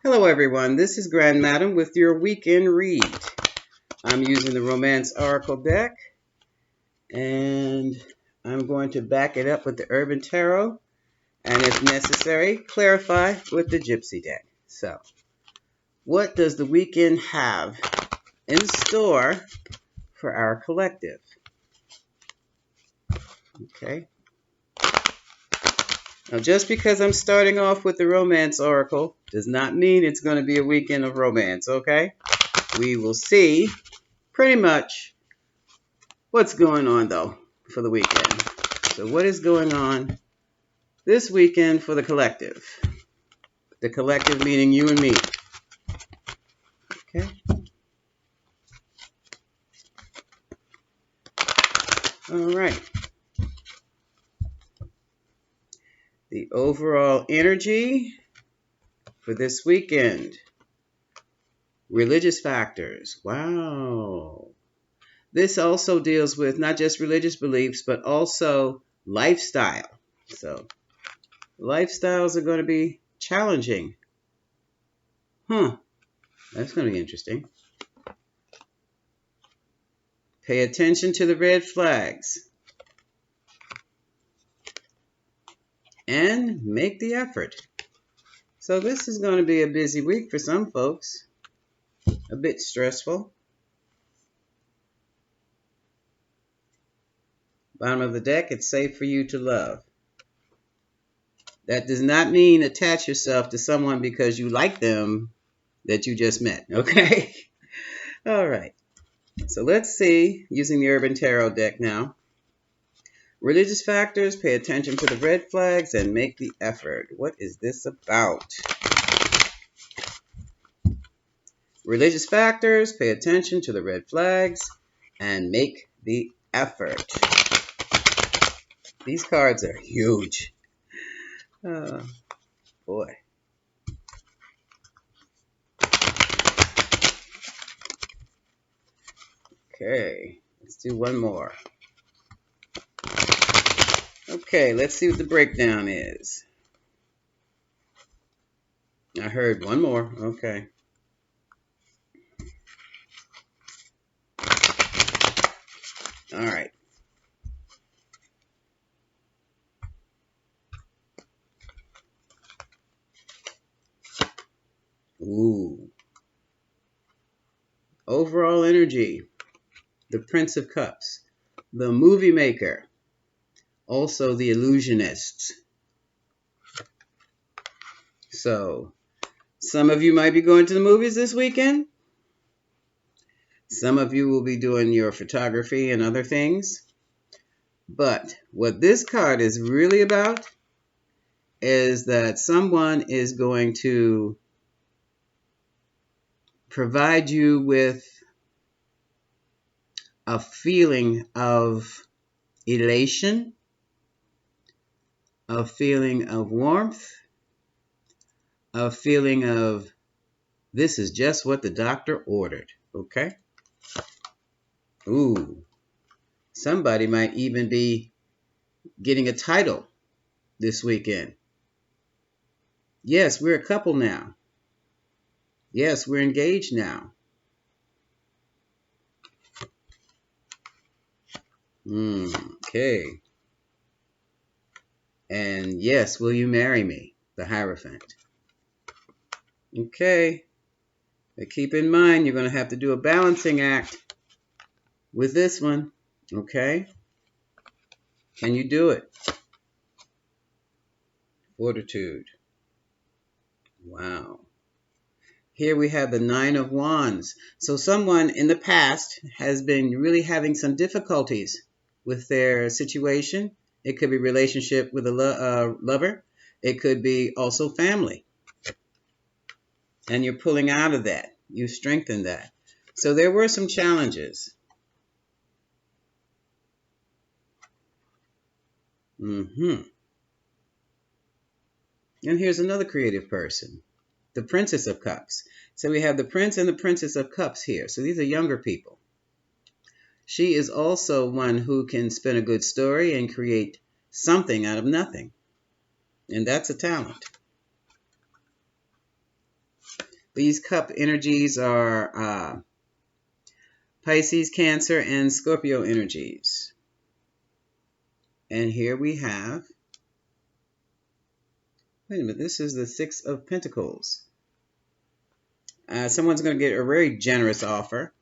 Hello everyone, this is Grand Madam with your weekend read. I'm using the Romance Oracle deck and I'm going to back it up with the Urban Tarot and if necessary, clarify with the Gypsy deck. So, what does the weekend have in store for our collective? Okay. Now just because I'm starting off with the Romance Oracle does not mean it's going to be a weekend of romance, okay? We will see pretty much what's going on though for the weekend. So what is going on this weekend for the collective? The collective meaning you and me. Okay. All right. The overall energy for this weekend. Religious factors. Wow. This also deals with not just religious beliefs, but also lifestyle. So lifestyles are going to be challenging. That's going to be interesting. Pay attention to the red flags. And make the effort. So this is going to be a busy week for some folks. A bit stressful. Bottom of the deck, it's safe for you to love. That does not mean attach yourself to someone because you like them that you just met, okay? All right. So let's see, using the Urban Tarot deck now. Religious factors, pay attention to the red flags and make the effort. What is this about? Religious factors, pay attention to the red flags and make the effort. These cards are huge. Oh, boy. Okay, let's do one more. Okay, let's see what the breakdown is. I heard one more. Okay. All right. Ooh. Overall energy. The Prince of Cups. The Movie Maker. Also the Illusionist. So, some of you might be going to the movies this weekend. Some of you will be doing your photography and other things. But what this card is really about is that someone is going to provide you with a feeling of elation, a feeling of warmth, a feeling of this is just what the doctor ordered, okay? Ooh, somebody might even be getting a title this weekend. Yes, we're a couple now. Yes, we're engaged now. Okay. And yes, will you marry me? The Hierophant. Okay. But keep in mind, you're going to have to do a balancing act with this one. Okay? Can you do it? Fortitude. Wow. Here we have the Nine of Wands. So someone in the past has been really having some difficulties with their situation. It could be relationship with a lover. It could be also family. And you're pulling out of that. You strengthen that. So there were some challenges. And here's another creative person. The Princess of Cups. So we have the Prince and the Princess of Cups here. So these are younger people. She is also one who can spin a good story and create something out of nothing. And that's a talent. These cup energies are Pisces, Cancer, and Scorpio energies. And here we have, wait a minute, this is the Six of Pentacles. Someone's going to get a very generous offer.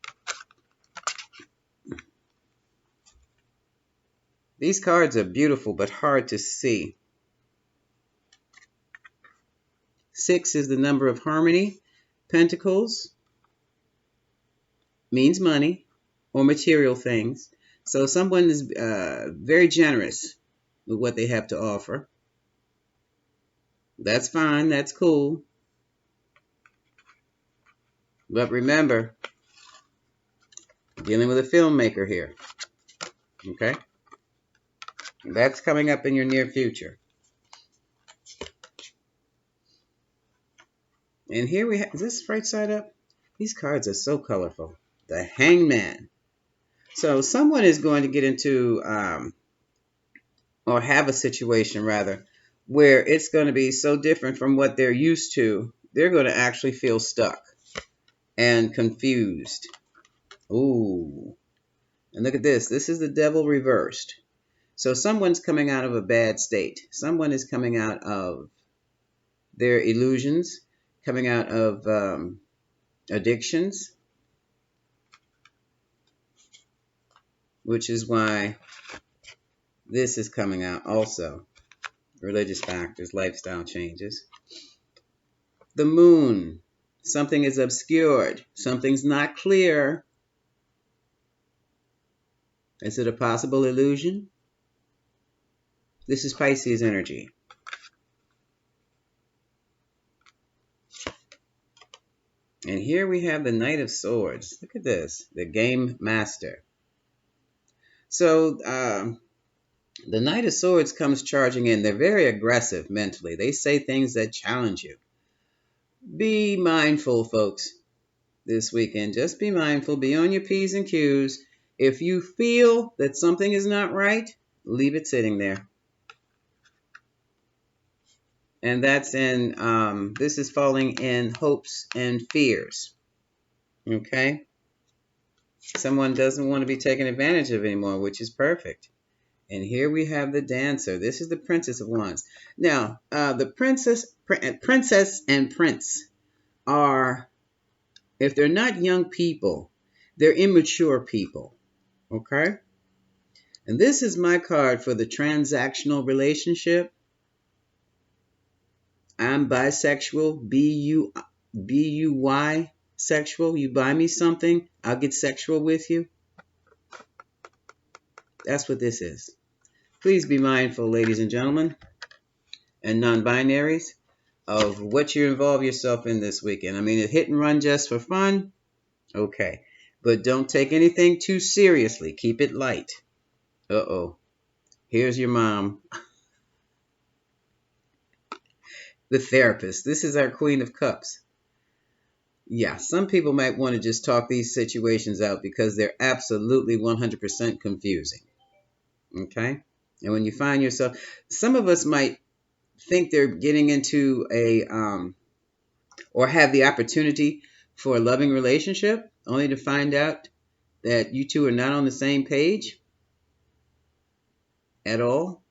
These cards are beautiful but hard to see. 6 is the number of harmony. Pentacles means money or material things. So someone is very generous with what they have to offer. That's fine. That's cool. But remember, dealing with a filmmaker here. Okay? That's coming up in your near future. And here we have, is this right side up? These cards are so colorful. The Hangman. So someone is going to get into, or have a situation rather, where it's going to be so different from what they're used to, they're going to actually feel stuck and confused. Ooh. And look at this. This is the Devil reversed. So someone's coming out of a bad state. Someone is coming out of their illusions, coming out of addictions, which is why this is coming out also. Religious factors, lifestyle changes. The Moon. Something is obscured. Something's not clear. Is it a possible illusion? This is Pisces energy. And here we have the Knight of Swords. Look at this. The Game Master. So the Knight of Swords comes charging in. They're very aggressive mentally. They say things that challenge you. Be mindful, folks, this weekend. Just be mindful. Be on your P's and Q's. If you feel that something is not right, leave it sitting there. And that's in, this is falling in hopes and fears. Okay? Someone doesn't want to be taken advantage of anymore, which is perfect. And here we have the Dancer. This is the Princess of Wands. Now, the princess and prince are, if they're not young people, they're immature people. Okay? And this is my card for the transactional relationship. I'm bisexual, B-U-Y, sexual. You buy me something, I'll get sexual with you. That's what this is. Please be mindful, ladies and gentlemen, and non-binaries, of what you involve yourself in this weekend. I mean, a hit and run just for fun, okay. But don't take anything too seriously. Keep it light. Uh-oh. Here's your mom. The Therapist. This is our Queen of Cups. Yeah, some people might want to just talk these situations out because they're absolutely 100% confusing. Okay? And when you find yourself, some of us might think they're getting into a, or have the opportunity for a loving relationship, only to find out that you two are not on the same page at all.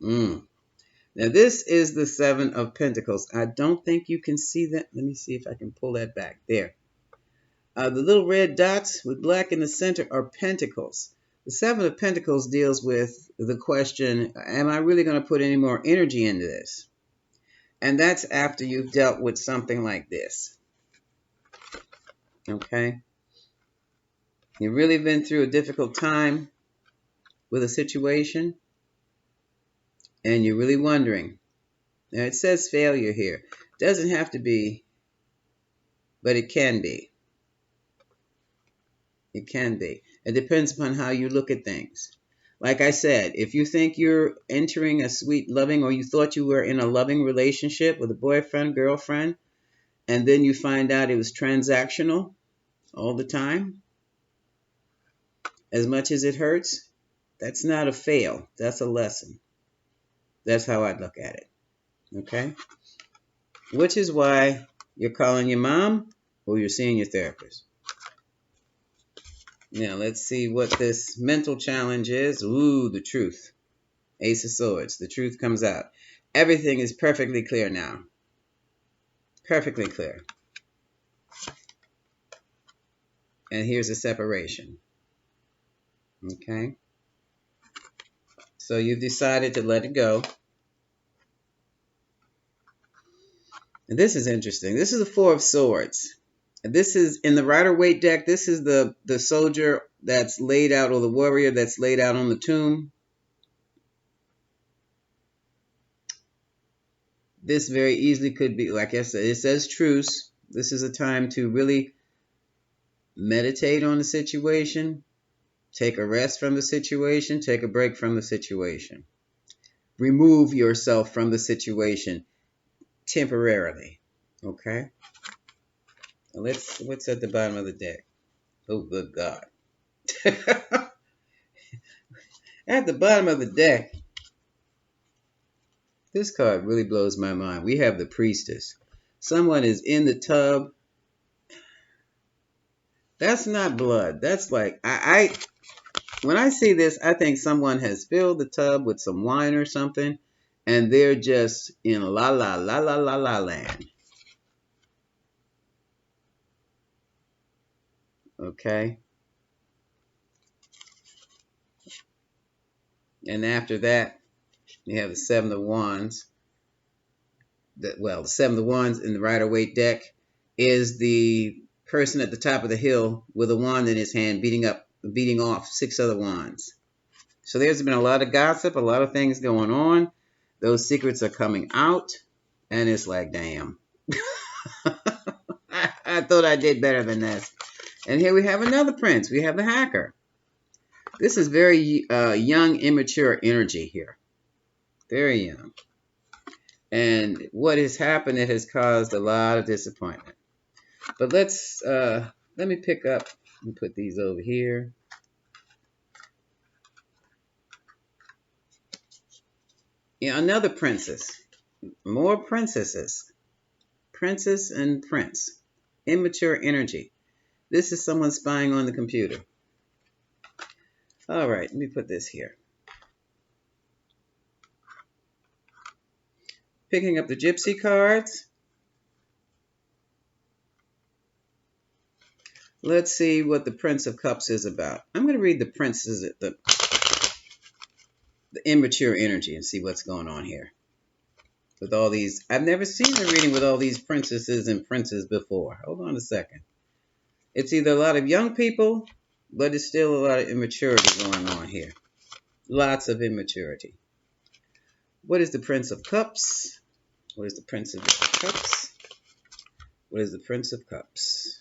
Now, this is the Seven of Pentacles. I don't think you can see that. Let me see if I can pull that back. There. The little red dots with black in the center are pentacles. The Seven of Pentacles deals with the question, am I really going to put any more energy into this? And that's after you've dealt with something like this. Okay? You've really been through a difficult time with a situation, and you're really wondering. Now, it says failure here. It doesn't have to be, but it can be. It can be. It depends upon how you look at things. Like I said, if you think you're entering a sweet, loving, or you thought you were in a loving relationship with a boyfriend, girlfriend, and then you find out it was transactional all the time, as much as it hurts, that's not a fail. That's a lesson. That's how I'd look at it. Okay? Which is why you're calling your mom or you're seeing your therapist. Now, let's see what this mental challenge is. Ooh, the truth. Ace of Swords. The truth comes out. Everything is perfectly clear now. Perfectly clear. And here's a separation. Okay? So you've decided to let it go. And this is interesting. This is the Four of Swords. This is in the Rider-Waite deck. This is the soldier that's laid out, or the warrior that's laid out on the tomb. This very easily could be, like I said, it says truce. This is a time to really meditate on the situation, take a rest from the situation, take a break from the situation. Remove yourself from the situation temporarily. Okay? Now what's at the bottom of the deck? Oh, good God. At the bottom of the deck, this card really blows my mind. We have the Priestess. Someone is in the tub. That's not blood. That's like, when I see this, I think someone has filled the tub with some wine or something, and they're just in la la la la la la land. Okay? And after that, you have the Seven of Wands. The Seven of Wands in the Rider-Waite deck is the person at the top of the hill with a wand in his hand beating off 6 other wands. So there's been a lot of gossip, a lot of things going on. Those secrets are coming out, and it's like, damn. I thought I did better than this. And here we have another prince. We have the hacker. This is very young, immature energy here. Very young. And what has happened, it has caused a lot of disappointment. But let me pick up and put these over here. Yeah, another princess. More princesses. Princess and prince. Immature energy. This is someone spying on the computer. All right, let me put this here. Picking up the Gypsy cards. Let's see what the Prince of Cups is about. I'm going to read the Prince's, the immature energy, and see what's going on here. With all these, I've never seen a reading with all these princesses and princes before. Hold on a second. It's either a lot of young people, but it's still a lot of immaturity going on here. Lots of immaturity. What is the Prince of Cups? What is the Prince of Cups? What is the Prince of Cups?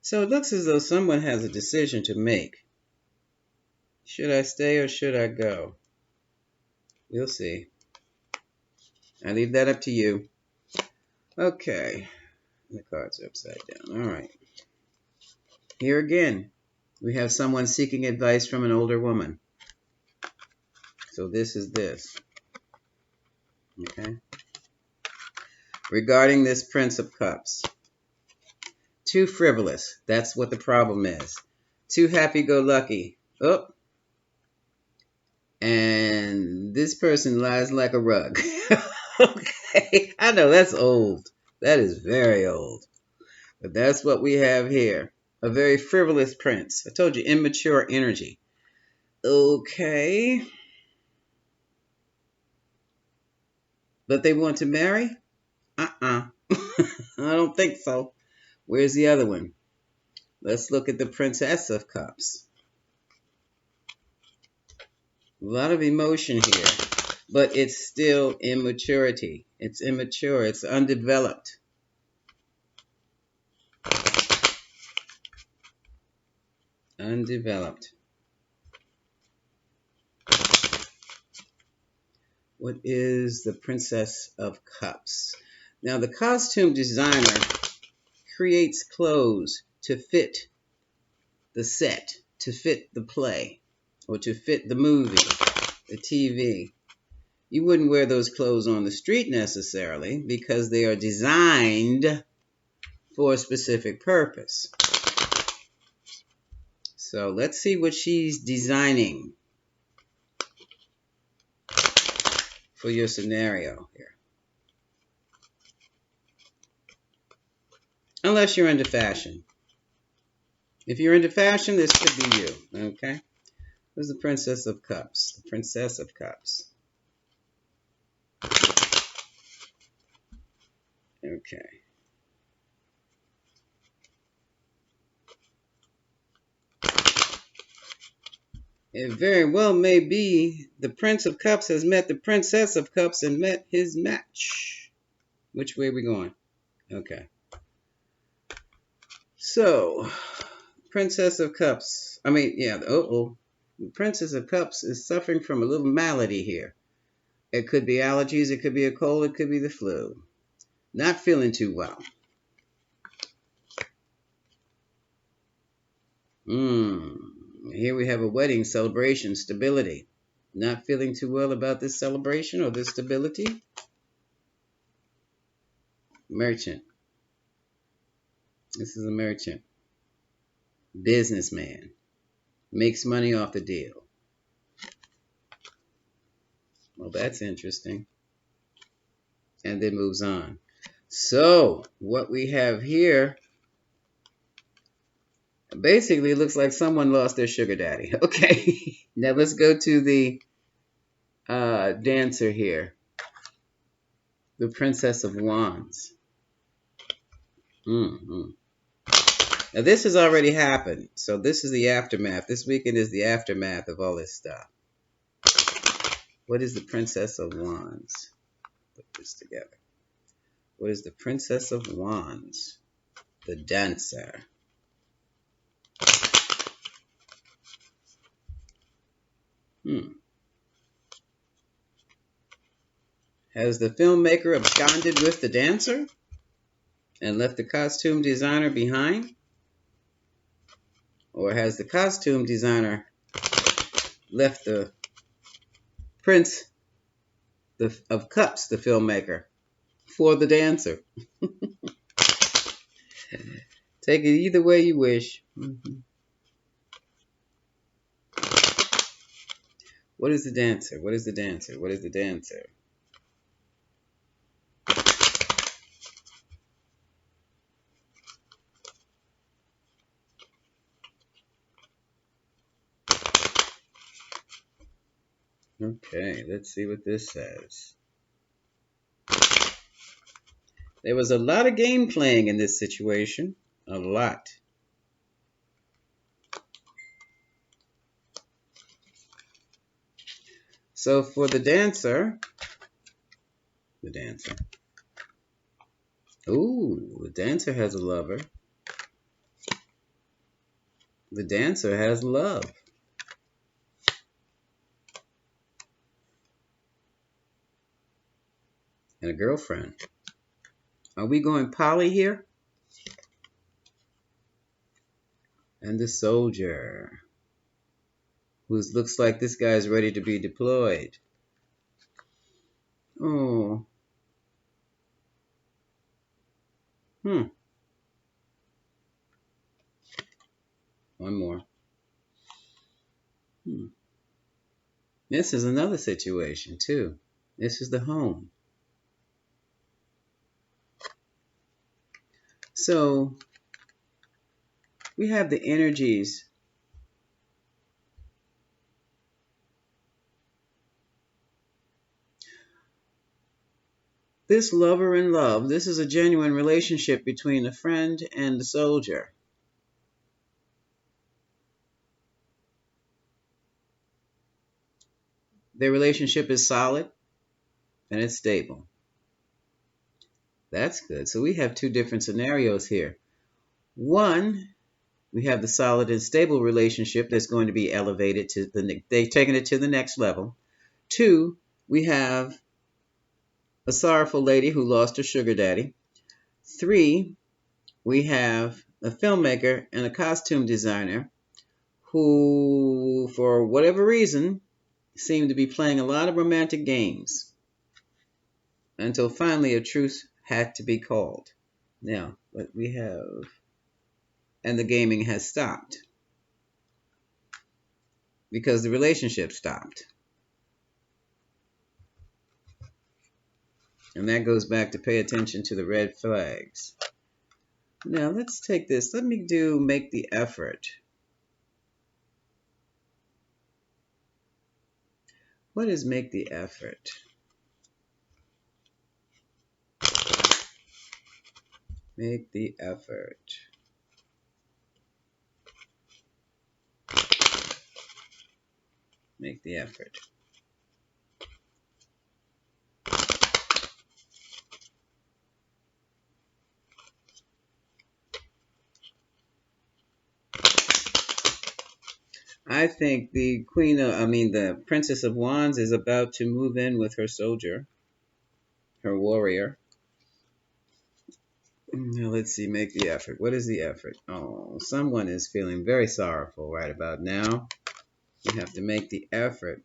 So it looks as though someone has a decision to make. Should I stay or should I go? We'll see. I leave that up to you. Okay. The cards are upside down. All right. Here again, we have someone seeking advice from an older woman. So this is this. Okay. Regarding this Prince of Cups. Too frivolous. That's what the problem is. Too happy-go-lucky. Oh. And this person lies like a rug. Okay. I know that's old. That is very old. But that's what we have here. A very frivolous prince. I told you, immature energy. Okay. But they want to marry? I don't think so. Where's the other one? Let's look at the Princess of Cups. A lot of emotion here, but it's still immaturity. It's immature. It's undeveloped. Undeveloped. What is the Princess of Cups? Now, the costume designer creates clothes to fit the set, to fit the play, or to fit the movie, the TV. You wouldn't wear those clothes on the street necessarily because they are designed for a specific purpose. So let's see what she's designing for your scenario here. Unless you're into fashion. If you're into fashion, this could be you, okay? Who's the Princess of Cups? The Princess of Cups. Okay. It very well may be the Prince of Cups has met the Princess of Cups and met his match. Which way are we going? Okay. So, Princess of Cups. The Princess of Cups is suffering from a little malady here. It could be allergies, it could be a cold, it could be the flu. Not feeling too well. Here we have a wedding celebration, stability. Not feeling too well about this celebration or this stability. Merchant. This is a merchant. Businessman. Makes money off the deal. Well, that's interesting. And then moves on. So, what we have here basically looks like someone lost their sugar daddy. Okay. Now let's go to the dancer here. The Princess of Wands. Now this has already happened. So this is the aftermath. This weekend is the aftermath of all this stuff. What is the Princess of Wands? Put this together. What is the Princess of Wands? The dancer. Has the filmmaker absconded with the dancer and left the costume designer behind? Or has the costume designer left the Prince of Cups, the filmmaker, for the dancer? Take it either way you wish. What is the dancer? What is the dancer? What is the dancer? Okay, let's see what this says. There was a lot of game playing in this situation. A lot. So for the dancer. Ooh, the dancer has a lover. The dancer has love. And a girlfriend. Are we going poly here? And the soldier. Who looks like this guy's ready to be deployed. Oh. One more. This is another situation too. This is the home. So we have the energies. This lover in love, this is a genuine relationship between the friend and the soldier. Their relationship is solid and it's stable. That's good. So we have two different scenarios here. One, we have the solid and stable relationship that's going to be elevated to they've taken it to the next level. Two, We have a sorrowful lady who lost her sugar daddy. 3, we have a filmmaker and a costume designer who, for whatever reason, seem to be playing a lot of romantic games until finally a truce had to be called. Now, what we have, and the gaming has stopped because the relationship stopped. And that goes back to pay attention to the red flags. Now, let's take this. Let me do make the effort. What is make the effort? Make the effort. Make the effort. I think the the Princess of Wands is about to move in with her soldier, her warrior. Now let's see, make the effort. What is the effort? Oh, someone is feeling very sorrowful right about now. You have to make the effort.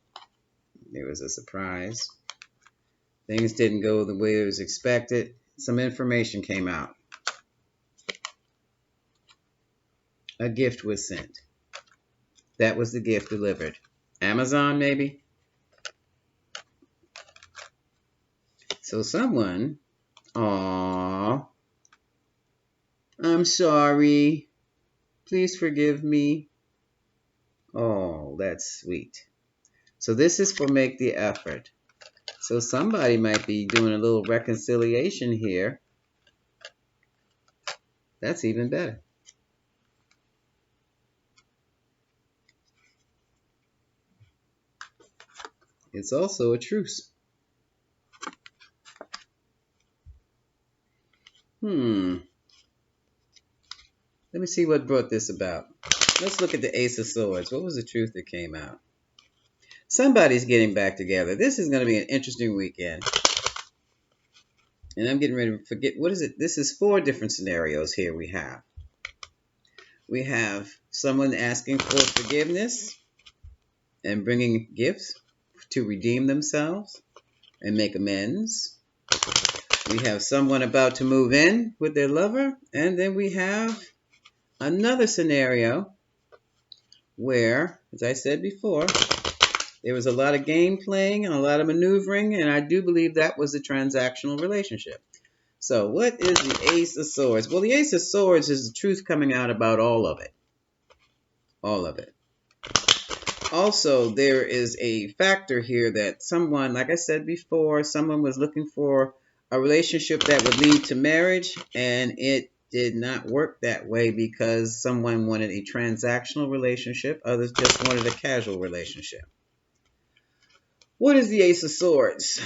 There was a surprise. Things didn't go the way it was expected. Some information came out. A gift was sent. That was the gift delivered. Amazon, maybe? So someone, aww, I'm sorry. Please forgive me. Oh, that's sweet. So this is for make the effort. So somebody might be doing a little reconciliation here. That's even better. It's also a truce. Let me see what brought this about. Let's look at the Ace of Swords. What was the truth that came out? Somebody's getting back together. This is going to be an interesting weekend. And I'm getting ready to forget. What is it? This is 4 different scenarios here we have. We have someone asking for forgiveness and bringing gifts to redeem themselves and make amends. We have someone about to move in with their lover. And then we have another scenario where, as I said before, there was a lot of game playing and a lot of maneuvering, and I do believe that was a transactional relationship. So what is the Ace of Swords? Well, the Ace of Swords is the truth coming out about all of it. All of it. Also, there is a factor here that someone, like I said before, someone was looking for a relationship that would lead to marriage, and it did not work that way because someone wanted a transactional relationship. Others just wanted a casual relationship. What is the Ace of Swords?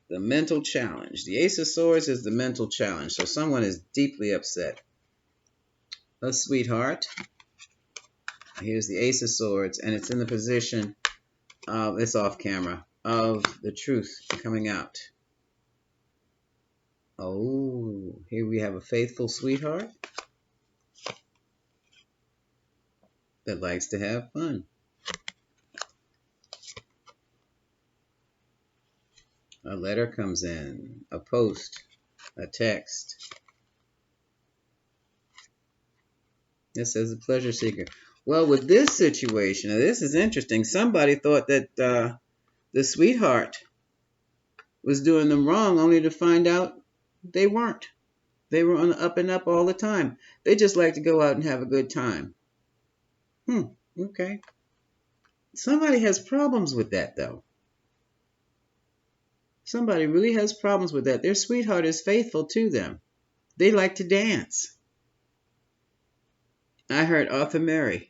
The mental challenge. The Ace of Swords is the mental challenge. So someone is deeply upset. A sweetheart. Here's the Ace of Swords, and it's in the position of, it's off camera, of the truth coming out. Oh, here we have a faithful sweetheart that likes to have fun. A letter comes in, a post, a text. It says a pleasure seeker. Well, with this situation, now this is interesting. Somebody thought that the sweetheart was doing them wrong, only to find out they weren't. They were on the up and up all the time. They just like to go out and have a good time. Okay. Somebody has problems with that, though. Somebody really has problems with that. Their sweetheart is faithful to them. They like to dance. I heard Arthur Mary.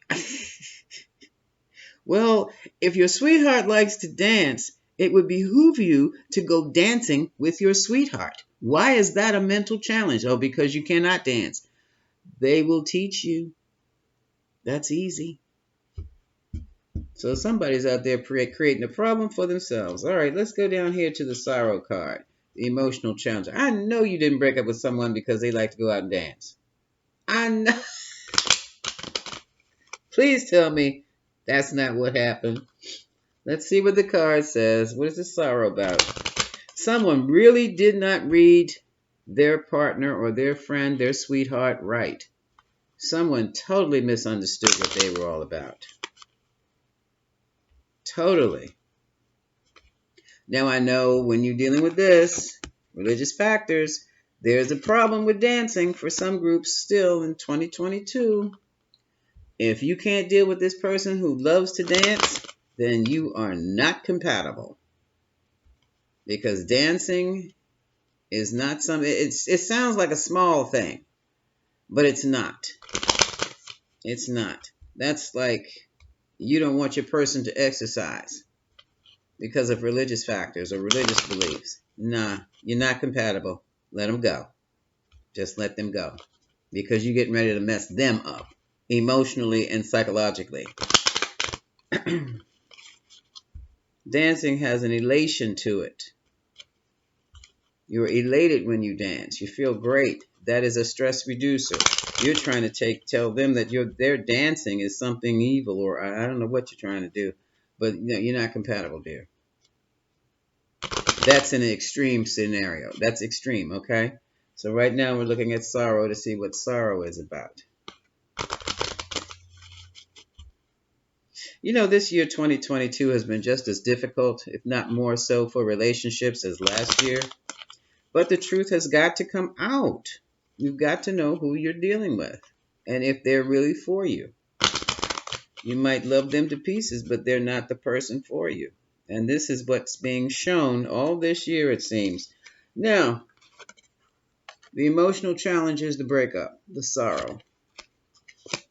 Well, if your sweetheart likes to dance, it would behoove you to go dancing with your sweetheart. Why is that a mental challenge? Oh, because you cannot dance. They will teach you. That's easy. So somebody's out there creating a problem for themselves. All right, let's go down here to the sorrow card, the emotional challenge. I know you didn't break up with someone because they like to go out and dance. I know. Please tell me that's not what happened. Let's see what the card says. What is the sorrow about? Someone really did not read their partner or their friend, their sweetheart right. Someone totally misunderstood what they were all about. Totally. Now I know when you're dealing with this, religious factors, there's a problem with dancing for some groups still in 2022. If you can't deal with this person who loves to dance, then you are not compatible. Because dancing is not something, it sounds like a small thing, but it's not. It's not. That's like you don't want your person to exercise because of religious factors or religious beliefs. Nah, you're not compatible. Let them go. Just let them go. Because you're getting ready to mess them up emotionally and psychologically. Dancing has an elation to it. You're elated when you dance. You feel great. That is a stress reducer. You're trying to tell them that their dancing is something evil, or I don't know what you're trying to do, but you're not compatible, dear. That's an extreme scenario. That's extreme, okay? So right now we're looking at sorrow to see what sorrow is about. This year 2022 has been just as difficult, if not more so, for relationships as last year. But the truth has got to come out. You've got to know who you're dealing with and if they're really for you. You might love them to pieces, but they're not the person for you. And this is what's being shown all this year, it seems. Now, the emotional challenge is the breakup, the sorrow.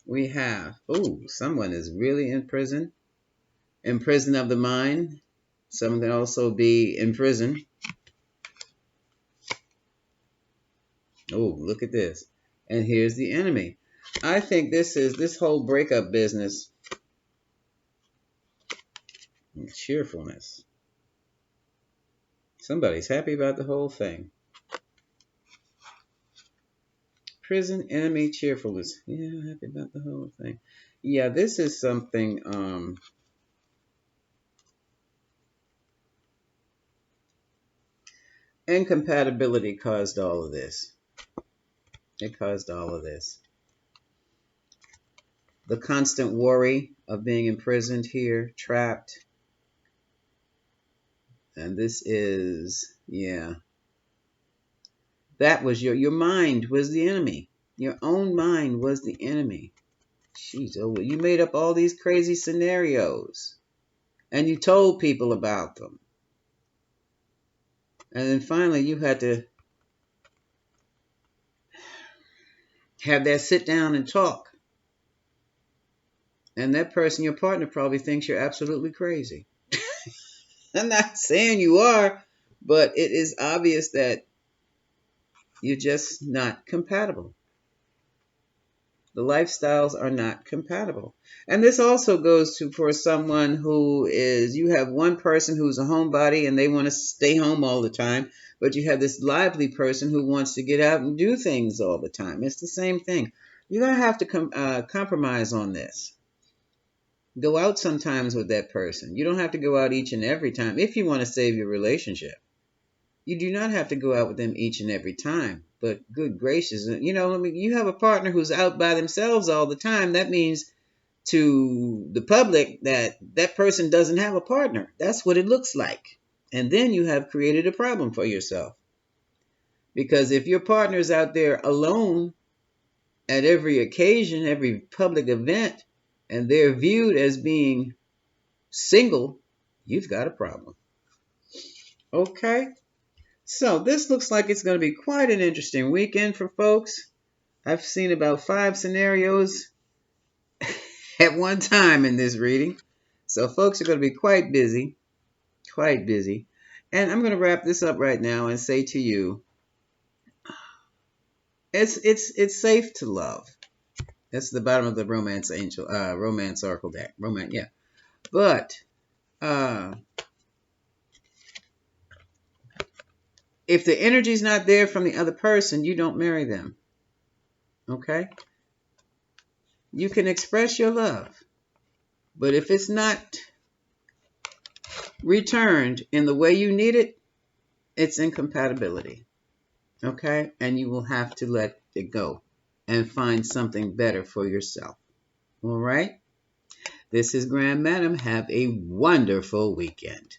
We have, someone is really in prison of the mind. Someone can also be in prison. Oh, look at this. And here's the enemy. I think this whole breakup business, cheerfulness. Somebody's happy about the whole thing. Prison, enemy, cheerfulness. Yeah, happy about the whole thing. Yeah, this is something, incompatibility caused all of this. It caused all of this. The constant worry of being imprisoned here, trapped. And this is, yeah. That was your mind was the enemy. Your own mind was the enemy. Jeez, you made up all these crazy scenarios. And you told people about them. And then finally you had to have that sit down and talk. And that person, your partner, probably thinks you're absolutely crazy. I'm not saying you are, but it is obvious that you're just not compatible. The lifestyles are not compatible. And this also goes for someone who you have one person who's a homebody and they want to stay home all the time, but you have this lively person who wants to get out and do things all the time. It's the same thing. You're going to have to compromise on this. Go out sometimes with that person. You don't have to go out each and every time if you want to save your relationship. You do not have to go out with them each and every time. But good gracious, you have a partner who's out by themselves all the time. That means to the public that person doesn't have a partner. That's what it looks like. And then you have created a problem for yourself. Because if your partner's out there alone at every occasion, every public event, and they're viewed as being single, you've got a problem. Okay? So this looks like it's going to be quite an interesting weekend for folks. I've seen about 5 scenarios at one time in this reading. So folks are going to be quite busy. And I'm going to wrap this up right now and say to you, It's safe to love. That's the bottom of the romance oracle deck. Romance, yeah. But uh, if the energy's not there from the other person, you don't marry them. Okay? You can express your love, but if it's not returned in the way you need it, it's incompatibility. Okay? And you will have to let it go and find something better for yourself. All right? This is Grand Madam. Have a wonderful weekend.